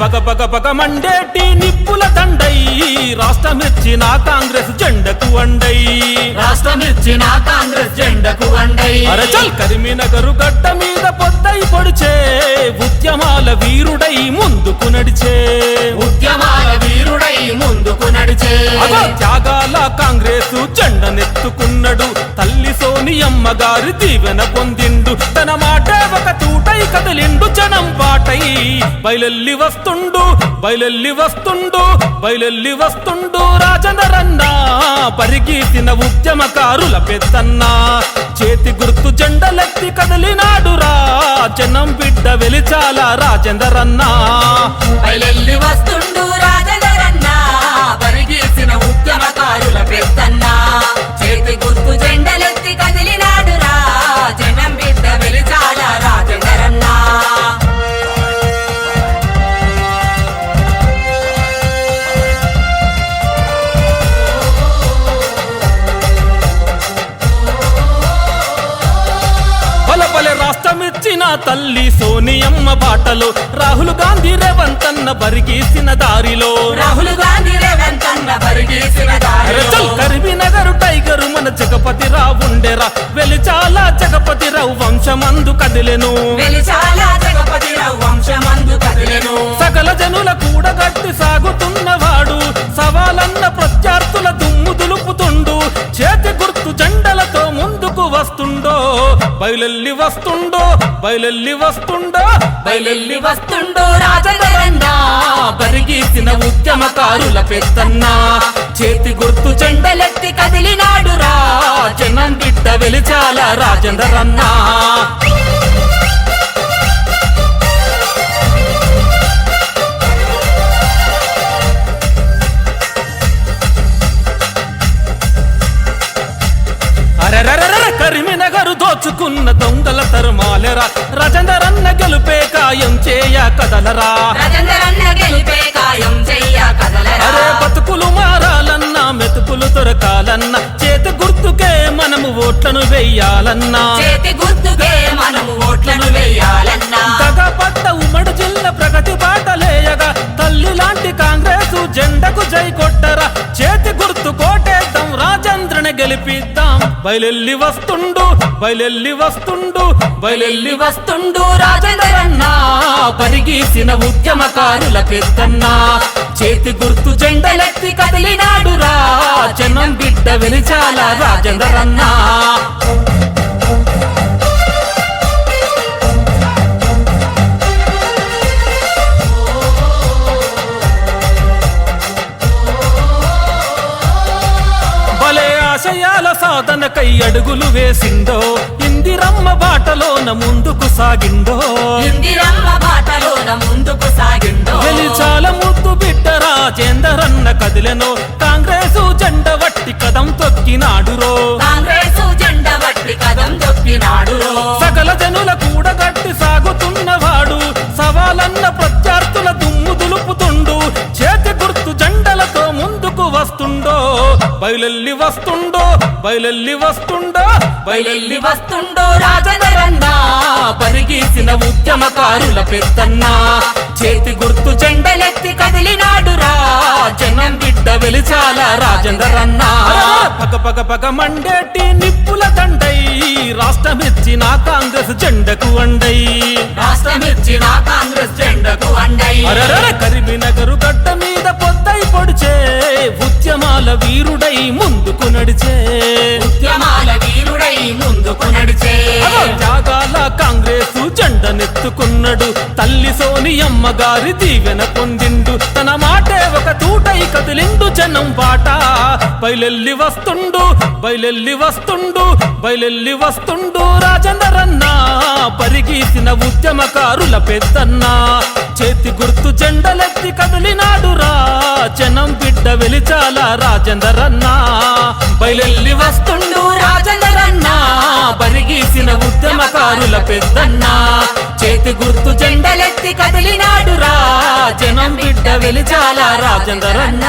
పగ పగ పగ మండేటి నిప్పుల దండై రాష్ట్రమిచ్చిన కాంగ్రెస్ జెండకు అండై రాష్ట్రమిచ్చిన కాంగ్రెస్ జెండకు అండై అరచల్ కరీంనగర్ గడ్డ మీద పొద్దై పొడిచే ఉద్యమాల వీరుడై ముందుకు నడిచే ఉద్యమాల వీరుడై ముందుకు నడిచే త్యాగాల కాంగ్రెస్ జెండనెత్తుకున్నాడు తల్లి సోనియమ్మ గారి దీవెన పొందిండు తన మాటే ఒక తూటై కదిలిండు జనం పాటై బయలెల్లి వస్తుండు బయలెల్లి వస్తుండు బయలెల్లి వస్తుండు రాజేందరన్న పరిగీసిన ఉద్యమకారుల పెద్దన్న చేతి గుర్తు జెండలెత్తి కదిలినాడురా జనం బిడ్డ వెలిచాల రాజేందరన్న బయలెల్లి వస్తుండు రాజేందరన్న పరిగీసిన ఉద్యమకారుల పెద్దన్న చేతి గుర్తు జెండలెత్తి కదిలినాడురా జనం బిడ్డ వెలిచాల రాజేందరన్న రాష్ట్రమిచ్చిన తల్లి సోనియమ్మ బాటలో రాహుల్ గాంధీ రేవంత్ అన్న బరిగీసిన దారిలో రాహుల్ గాంధీ రేవంత్ అన్న బరిగీసిన దారిలో కరీంనగర్ టైగరు మన జగపతిరావు ఉండెరా వెలిచాల జగపతిరావు వంశమందు కదిలెను వెలిచాల జగపతిరావు వంశమందు కదిలెను సకల జనుల కూడగట్టి సాగుతున్నవాడు సవాలన్న ప్రత్యర్థుల దుమ్ము దులుపుతుండు చేతి గుర్తు జెండలతో ముందుకు వస్తుండో బయలెల్లి వస్తుండో బయలెల్లి వస్తుండో బయలెల్లి వస్తుండో రాజేందరన్న బరిగీసిన ఉద్యమకారుల పెద్దన్న చేతి గుర్తు జెండలెత్తి కదిలినాడురా జనం బిడ్డ వెలిచాల రాజేందరన్న కరీంనగర్ దోచుకున్న దొంగల తరుమాలెరా రాజేందరన్న గెలుపే కాయం చేయ కదలరా రాజేందరన్న గెలుపే కాయం చేయ కదలరా అరే బతుకులు మారాలన్నా మెతుకులు దొరకాలన్నా చేతి గుర్తుకే మనము ఓట్లను వెయ్యాలన్నా చేతి గుర్తుకే మనము ఓట్లను వెయ్యాలన్నా దగపడ్డ ఉమ్మడి జిల్లా ప్రగతి బాటలేయగా తల్లి లాంటి కాంగ్రెస్ జెండకు జై కొట్టరా చేతి గుర్తు కోటేద్దాం రాజేంద్రని గెలిపిద్దాం బయలెల్లి వస్తుండు బయలెల్లి వస్తుండు బయలెల్లి వస్తుండు రాజేందరన్న పరిగీసిన ఉద్యమకారుల పెద్దన్న చేతి గుర్తు జెండలెత్తి కదిలినాడురా జనం బిడ్డ వెలిచాల రాజేందరన్న ఆశయాల సాధనకై అడుగులు వేసిండో ఇందిరమ్మ బాటలోన ముందుకు సాగిండో ఇందిరమ్మ బాటలోన ముందుకు సాగిండో వెలిచాల ముద్దు బిడ్డ రాజేందరన్న కదిలెనో కాంగ్రెస్ జెండ వట్టి కదం తొక్కినాడురో కాంగ్రెస్ జెండ వట్టి కదం తొక్కినాడురో సకల జనుల కూడగట్టి సాగుతున్నవాడు సవాలన్న ప్రత్యర్థుల దుమ్ము దులుపుతుండు చేతి గుర్తు జెండలతో ముందుకు వస్తుండో బయలెల్లి వస్తుండో బయలెల్లి వస్తుండో బయలెల్లి వస్తుండో రాజేందరన్న పరిగీసిన ఉద్యమకారుల పెద్దన్న చేతి గుర్తు జెండలెత్తి కదిలినాడురా జనం బిడ్డ వెలిచాల రాజేందరన్న పగ పగ పగ మండేటి నిప్పుల దండై రాష్ట్రమిచ్చిన కాంగ్రెస్ జెండకు అండై రాష్ట్రమిచ్చిన కాంగ్రెస్ జెండకు అండై కరీంనగర్ గడ్డ మీద పొద్దై పొడిచే ఉద్యమాల వీరుడై ముందుకు నడిచే ఉద్యమాల వీరుడై ముందుకు నడిచే త్యాగాల కాంగ్రెస్ జెండనెత్తుకున్నాడు తల్లి సోనియమ్మ గారి దీవెన పొందిండు తన మాటే ఒక తూటై కదిలిండు జనం పాట బయలెల్లి వస్తుండు బయలెల్లి వస్తుండు బయలెల్లి వస్తుండు రాజేందరన్న పరిగీసిన ఉద్యమకారుల పెద్దన్న చేతి గుర్తు జెండలెత్తి కదిలినాడురా జనం బిడ్డ వెలిచాల రాజేందరన్న బయలెల్లి వస్తుండు రాజేందరన్న పరిగీసిన ఉద్యమకారుల పెద్దన్న చేతి గుర్తు జెండలెత్తి కదిలినాడురా జనం బిడ్డ వెలిచాల రాజేందరన్న